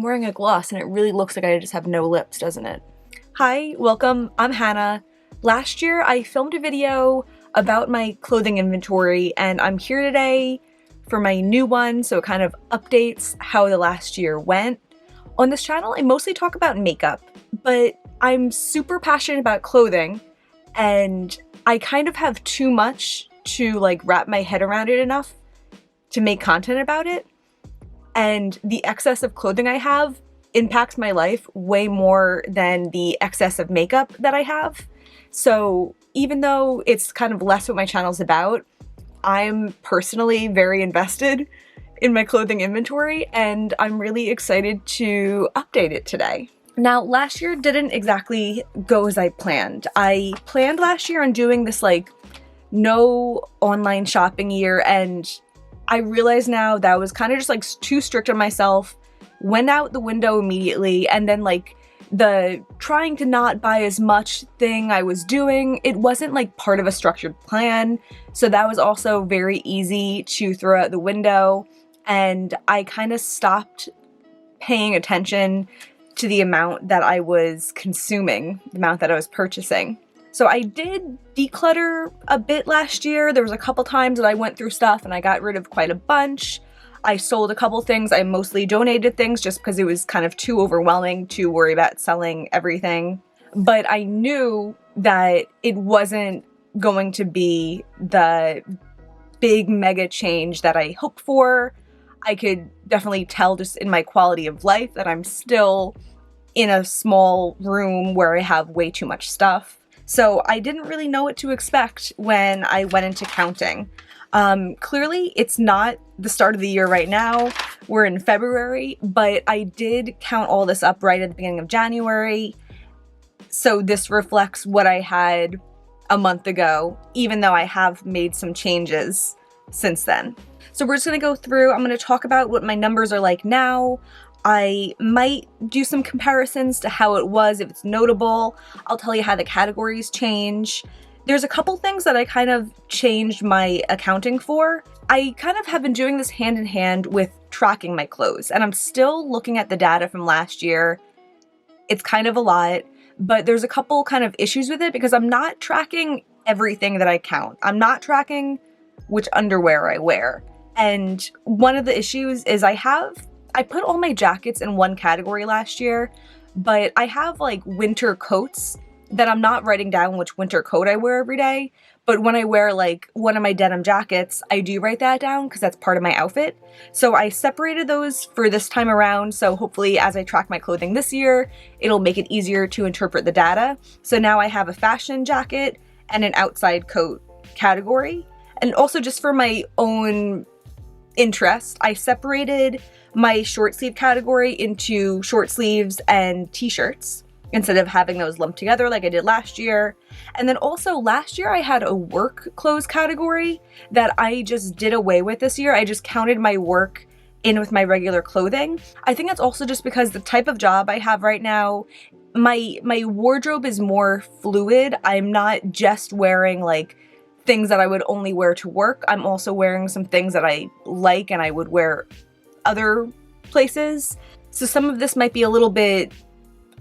I'm wearing a gloss and it really looks like I just have no lips, doesn't it? Hi, welcome, I'm Hannah. Last year I filmed a video about my clothing inventory and I'm here today for my new one, so it kind of updates how the last year went. On this channel, I mostly talk about makeup, but I'm super passionate about clothing and I kind of have too much to wrap my head around it enough to make content about it. And the excess of clothing I have impacts my life way more than the excess of makeup that I have. So even though it's kind of less what my channel's about, I'm personally very invested in my clothing inventory and I'm really excited to update it today. Now, last year didn't exactly go as I planned. I planned last year on doing this no online shopping year, and I realize now that was kind of just too strict on myself, went out the window immediately, and then the trying to not buy as much thing I was doing, it wasn't part of a structured plan. So that was also very easy to throw out the window, and I kind of stopped paying attention to the amount that I was consuming, the amount that I was purchasing. So I did declutter a bit last year. There was a couple times that I went through stuff and I got rid of quite a bunch. I sold a couple things. I mostly donated things just because it was kind of too overwhelming to worry about selling everything. But I knew that it wasn't going to be the big mega change that I hoped for. I could definitely tell just in my quality of life that I'm still in a small room where I have way too much stuff. So I didn't really know what to expect when I went into counting. Clearly it's not the start of the year right now. We're in February, but I did count all this up right at the beginning of January. So this reflects what I had a month ago, even though I have made some changes since then. So we're just gonna go through, I'm gonna talk about what my numbers are like now. I might do some comparisons to how it was if it's notable. I'll tell you how the categories change. There's a couple things that I kind of changed my accounting for. I kind of have been doing this hand in hand with tracking my clothes, and I'm still looking at the data from last year. It's kind of a lot, but there's a couple kind of issues with it because I'm not tracking everything that I count. I'm not tracking which underwear I wear. And one of the issues is I put all my jackets in one category last year, but I have winter coats that I'm not writing down which winter coat I wear every day. But when I wear one of my denim jackets, I do write that down because that's part of my outfit. So I separated those for this time around. So hopefully as I track my clothing this year, it'll make it easier to interpret the data. So now I have a fashion jacket and an outside coat category. And also just for my own interest, I separated my short sleeve category into short sleeves and t-shirts instead of having those lumped together like I did last year. And then also last year I had a work clothes category that I just did away with this year. I just counted my work in with my regular clothing. I think that's also just because the type of job I have right now, my wardrobe is more fluid. I'm not just wearing things that I would only wear to work. I'm also wearing some things that I like and I would wear other places. So some of this might be a little bit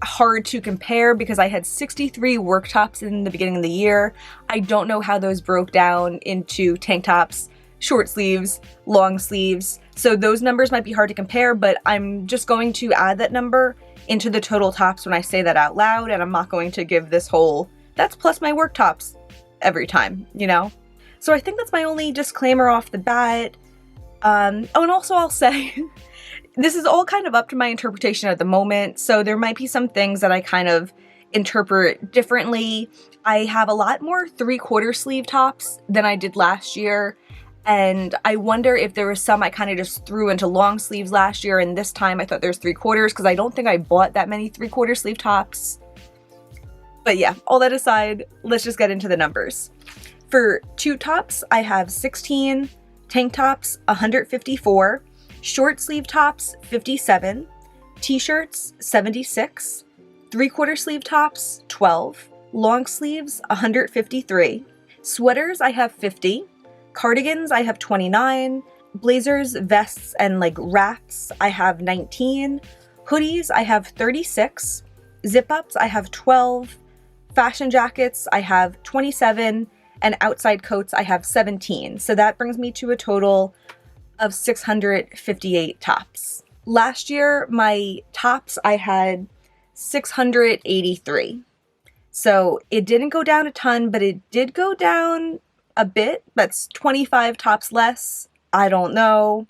hard to compare because I had 63 work tops in the beginning of the year. I don't know how those broke down into tank tops, short sleeves, long sleeves. So those numbers might be hard to compare, but I'm just going to add that number into the total tops when I say that out loud, and I'm not going to give this whole, that's plus my work tops every time, you know? So I think that's my only disclaimer off the bat. Oh, and also I'll say, this is all kind of up to my interpretation at the moment, so there might be some things that I kind of interpret differently. I have a lot more 3/4 sleeve tops than I did last year, and I wonder if there was some I kind of just threw into long sleeves last year, and this time I thought there's 3/4 because I don't think I bought that many 3/4 sleeve tops. But yeah, all that aside, let's just get into the numbers. For two tops, I have 16, tank tops, 154, short sleeve tops, 57, t-shirts, 76, 3/4 sleeve tops, 12, long sleeves, 153, sweaters, I have 50, cardigans, I have 29, blazers, vests, and wraps, I have 19, Hoodies, I have 36. Zip-ups, I have 12. Fashion jackets, I have 27. And outside coats, I have 17. So that brings me to a total of 658 tops. Last year, my tops, I had 683. So it didn't go down a ton, but it did go down a bit. That's 25 tops less. I don't know.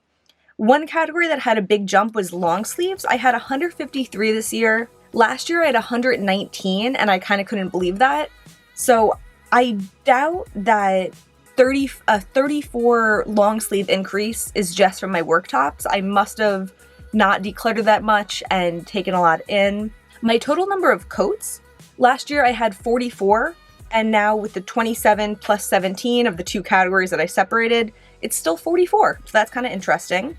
One category that had a big jump was long sleeves. I had 153 this year. Last year I had 119, and I kind of couldn't believe that. So I doubt that 34 long sleeve increase is just from my work tops. I must have not decluttered that much and taken a lot in. My total number of coats, last year I had 44, and now with the 27 plus 17 of the two categories that I separated, it's still 44. So that's kind of interesting.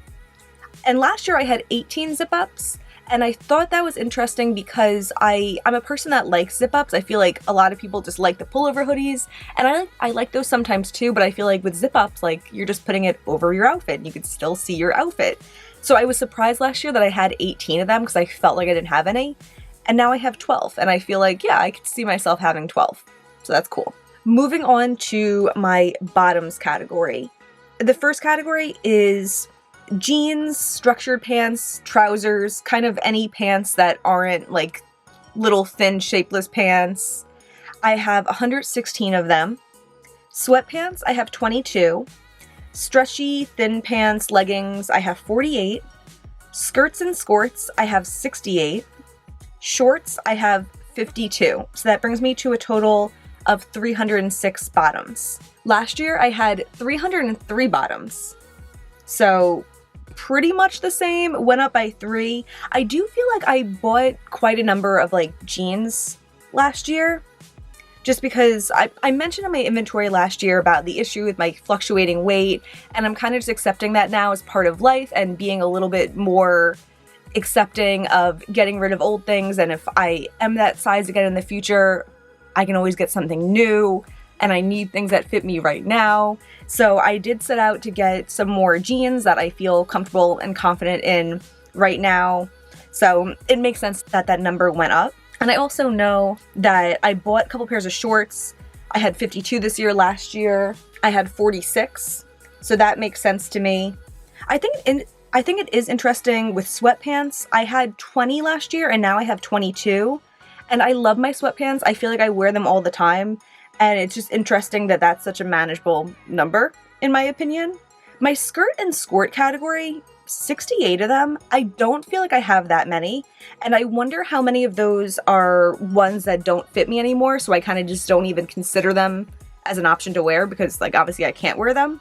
And last year I had 18 zip-ups, and I thought that was interesting because I'm a person that likes zip-ups. I feel like a lot of people just like the pullover hoodies, and I like those sometimes too, but I feel like with zip-ups, like you're just putting it over your outfit and you could still see your outfit. So I was surprised last year that I had 18 of them because I felt like I didn't have any, and now I have 12, and I feel like, yeah, I could see myself having 12. So that's cool. Moving on to my bottoms category. The first category is jeans, structured pants, trousers, kind of any pants that aren't like little thin shapeless pants. I have 116 of them. Sweatpants, I have 22. Stretchy thin pants, leggings, I have 48. Skirts and skirts, I have 68. Shorts, I have 52. So that brings me to a total of 306 bottoms. Last year I had 303 bottoms. So pretty much the same, went up by 3. I do feel like I bought quite a number of like jeans last year, just because I mentioned in my inventory last year about the issue with my fluctuating weight, and I'm kind of just accepting that now as part of life and being a little bit more accepting of getting rid of old things, and if I am that size again in the future, I can always get something new, and I need things that fit me right now. So I did set out to get some more jeans that I feel comfortable and confident in right now. So it makes sense that that number went up. And I also know that I bought a couple pairs of shorts. I had 52 this year. Last year I had 46. So that makes sense to me. I think it is interesting with sweatpants. I had 20 last year and now I have 22. And I love my sweatpants. I feel like I wear them all the time. And it's just interesting that that's such a manageable number, in my opinion. My skirt and skirt category, 68 of them. I don't feel like I have that many. And I wonder how many of those are ones that don't fit me anymore. So I kind of just don't even consider them as an option to wear because, like, obviously I can't wear them.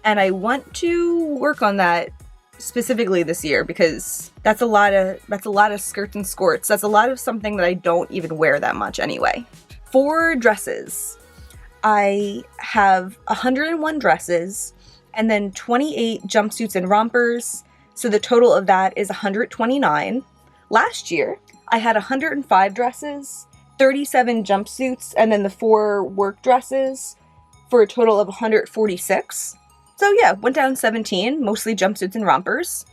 And I want to work on that specifically this year because that's a lot of skirts and skirts. That's a lot of something that I don't even wear that much anyway. For dresses, I have 101 dresses and then 28 jumpsuits and rompers. So the total of that is 129. Last year, I had 105 dresses, 37 jumpsuits, and then the 4 work dresses for a total of 146. So yeah, went down 17, mostly jumpsuits and rompers.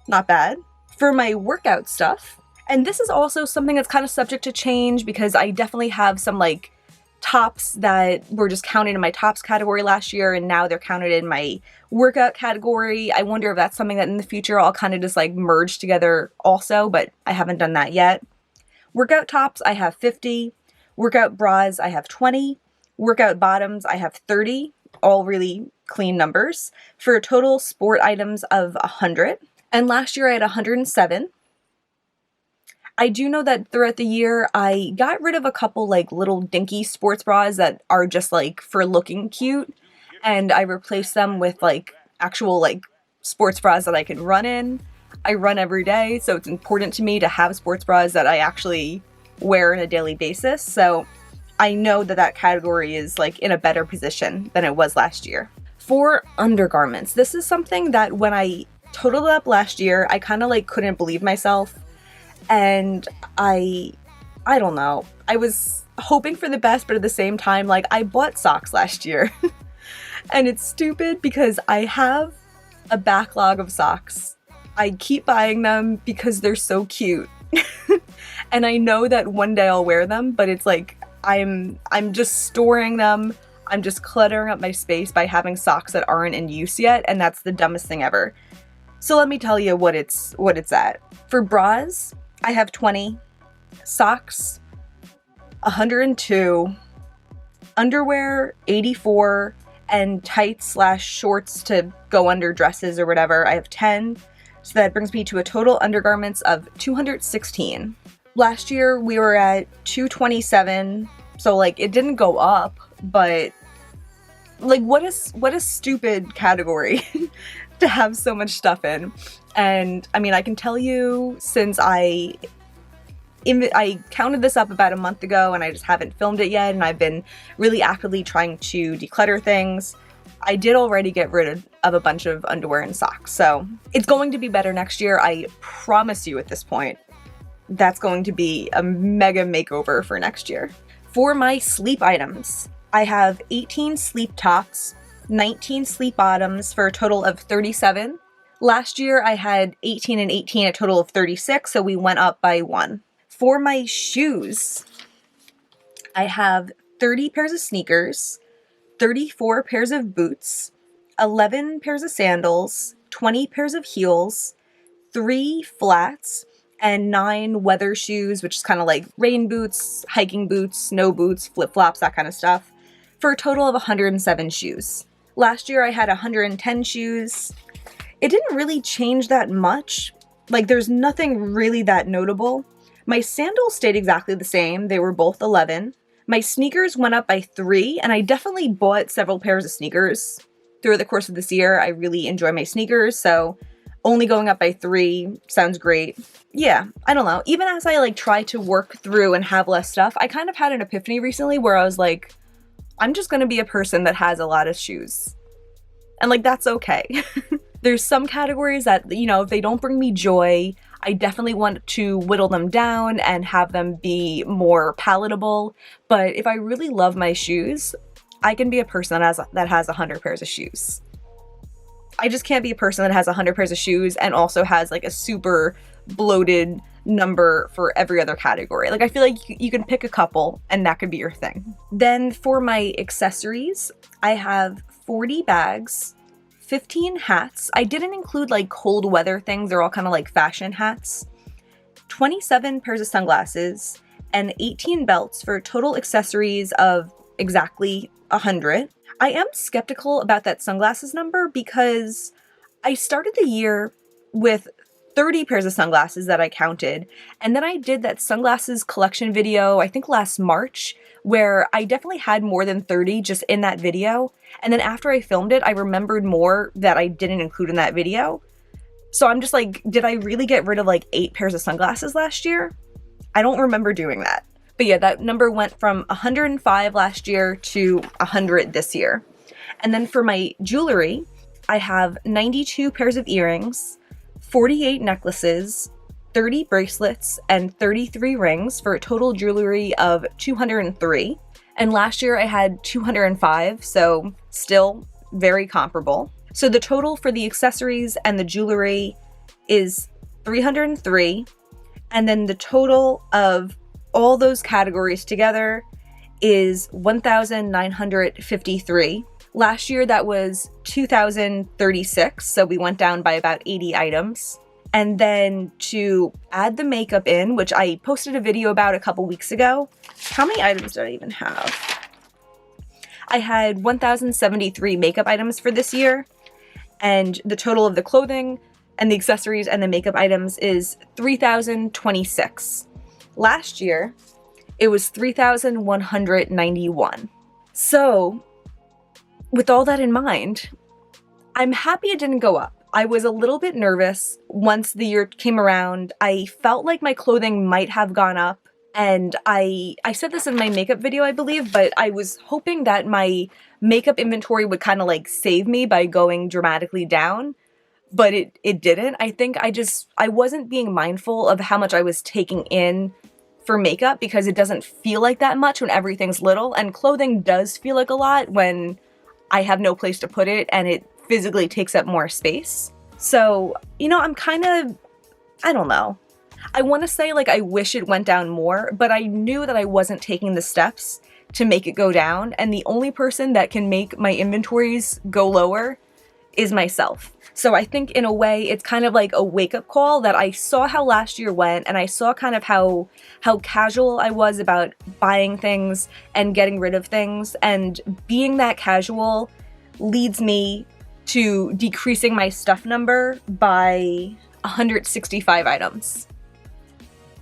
Not bad. For my workout stuff, and this is also something that's kind of subject to change because I definitely have some like tops that were just counted in my tops category last year and now they're counted in my workout category. I wonder if that's something that in the future I'll kind of just like merge together also, but I haven't done that yet. Workout tops, I have 50. Workout bras, I have 20. Workout bottoms, I have 30. All really clean numbers for a total sport items of 100. And last year I had 107. I do know that throughout the year, I got rid of a couple like little dinky sports bras that are just like for looking cute. And I replaced them with like actual like sports bras that I can run in. I run every day, so it's important to me to have sports bras that I actually wear on a daily basis. So I know that that category is like in a better position than it was last year. For undergarments, this is something that when I totaled it up last year, I kind of like couldn't believe myself. And I don't know. I was hoping for the best, but at the same time, like I bought socks last year. And it's stupid because I have a backlog of socks. I keep buying them because they're so cute. And I know that one day I'll wear them, but it's like I'm just storing them. I'm just cluttering up my space by having socks that aren't in use yet, and that's the dumbest thing ever. So let me tell you what it's at. For bras, I have 20, socks 102, underwear 84, and tights/shorts to go under dresses or whatever, I have 10. So that brings me to a total undergarments of 216. Last year we were at 227, so like it didn't go up, but like what a stupid category to have so much stuff in. And I mean, I can tell you, since I counted this up about a month ago and I just haven't filmed it yet, and I've been really actively trying to declutter things, I did already get rid of a bunch of underwear and socks. So it's going to be better next year. I promise you at this point, that's going to be a mega makeover for next year. For my sleep items, I have 18 sleep tops, 19 sleep bottoms for a total of 37. Last year I had 18 and 18, a total of 36, so we went up by 1. For my shoes, I have 30 pairs of sneakers, 34 pairs of boots, 11 pairs of sandals, 20 pairs of heels, 3 flats, and 9 weather shoes, which is kind of like rain boots, hiking boots, snow boots, flip-flops, that kind of stuff, for a total of 107 shoes. Last year I had 110 shoes. It didn't really change that much. Like, there's nothing really that notable. My sandals stayed exactly the same. They were both 11. My sneakers went up by 3, and I definitely bought several pairs of sneakers through the course of this year. I really enjoy my sneakers, so only going up by 3 sounds great. Yeah, I don't know. Even as I like try to work through and have less stuff, I kind of had an epiphany recently where I was like, I'm just gonna be a person that has a lot of shoes. And like, that's okay. There's some categories that, you know, if they don't bring me joy, I definitely want to whittle them down and have them be more palatable. But if I really love my shoes, I can be a person that has 100 pairs of shoes. I just can't be a person that has 100 pairs of shoes and also has like a super bloated number for every other category. Like, I feel like you can pick a couple and that could be your thing. Then for my accessories, I have 40 bags, 15 hats. I didn't include like cold weather things. They're all kind of like fashion hats. 27 pairs of sunglasses and 18 belts for total accessories of exactly 100. I am skeptical about that sunglasses number because I started the year with 30 pairs of sunglasses that I counted, and then I did that sunglasses collection video, I think last March, where I definitely had more than 30 just in that video, and then after I filmed it, I remembered more that I didn't include in that video. So I'm just like, did I really get rid of like 8 pairs of sunglasses last year? I don't remember doing that. But yeah, that number went from 105 last year to 100 this year. And then for my jewelry, I have 92 pairs of earrings, 48 necklaces, 30 bracelets, and 33 rings for a total jewelry of 203. And last year I had 205, so still very comparable. So the total for the accessories and the jewelry is 303. And then the total of all those categories together is 1,953. Last year that was 2,036, so we went down by about 80 items. And then to add the makeup in, which I posted a video about a couple weeks ago. How many items did I even have? I had 1,073 makeup items for this year, and the total of the clothing and the accessories and the makeup items is 3,026. Last year, it was 3,191. So, with all that in mind, I'm happy it didn't go up. I was a little bit nervous once the year came around. I felt like my clothing might have gone up, and I said this in my makeup video, I believe, but I was hoping that my makeup inventory would kind of like save me by going dramatically down, but it didn't. I think I wasn't being mindful of how much I was taking in for makeup, because it doesn't feel like that much when everything's little, and clothing does feel like a lot when I have no place to put it and it physically takes up more space. So, you know, I'm kind of, I don't know. I want to say like I wish it went down more, but I knew that I wasn't taking the steps to make it go down, and the only person that can make my inventories go lower is myself. So I think in a way it's kind of like a wake-up call that I saw how last year went, and I saw kind of how casual I was about buying things and getting rid of things, and being that casual leads me to decreasing my stuff number by 165 items.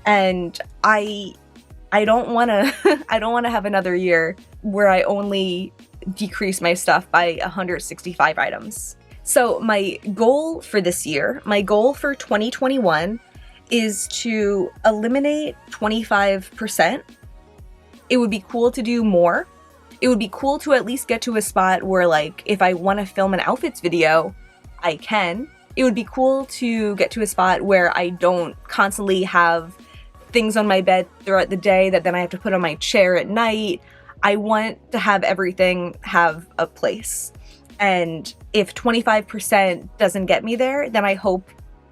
And I don't want to I don't want to have another year where I only decrease my stuff by 165 items. So my goal for this year, my goal for 2021 is to eliminate 25%. It would be cool to do more. It would be cool to at least get to a spot where, like, if I want to film an outfits video, I can. It would be cool to get to a spot where I don't constantly have things on my bed throughout the day that then I have to put on my chair at night. I want to have everything have a place. And if 25% doesn't get me there, then I hope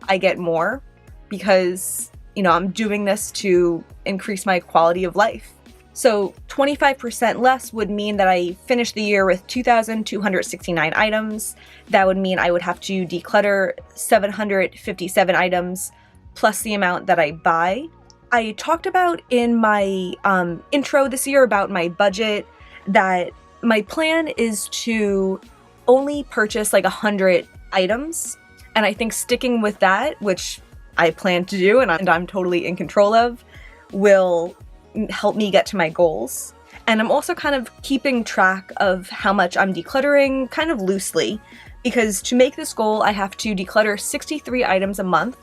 I get more, because, you know, I'm doing this to increase my quality of life. So 25% less would mean that I finish the year with 2,269 items. That would mean I would have to declutter 757 items plus the amount that I buy. I talked about in my intro this year about my budget that my plan is to only purchase like 100 items, and I think sticking with that, which I plan to do and I'm totally in control of, will help me get to my goals. And I'm also kind of keeping track of how much I'm decluttering kind of loosely, because to make this goal I have to declutter 63 items a month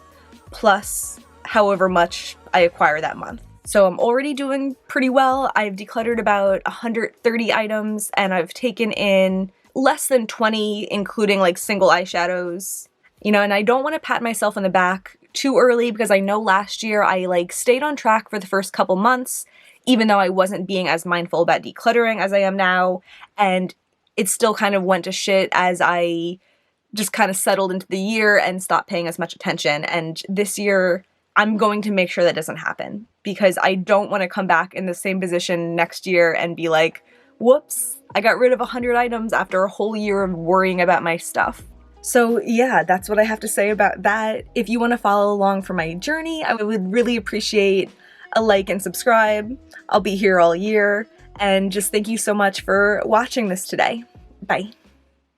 plus however much I acquire that month. So I'm already doing pretty well. I've decluttered about 130 items, and I've taken in less than 20, including like single eyeshadows. You know, and I don't want to pat myself on the back too early, because I know last year I like stayed on track for the first couple months, even though I wasn't being as mindful about decluttering as I am now, and it still kind of went to shit as I just kind of settled into the year and stopped paying as much attention. And this year I'm going to make sure that doesn't happen, because I don't want to come back in the same position next year and be like, whoops, I got rid of 100 items after a whole year of worrying about my stuff. So yeah, that's what I have to say about that. If you want to follow along for my journey, I would really appreciate a like and subscribe. I'll be here all year, and just thank you so much for watching this today. Bye.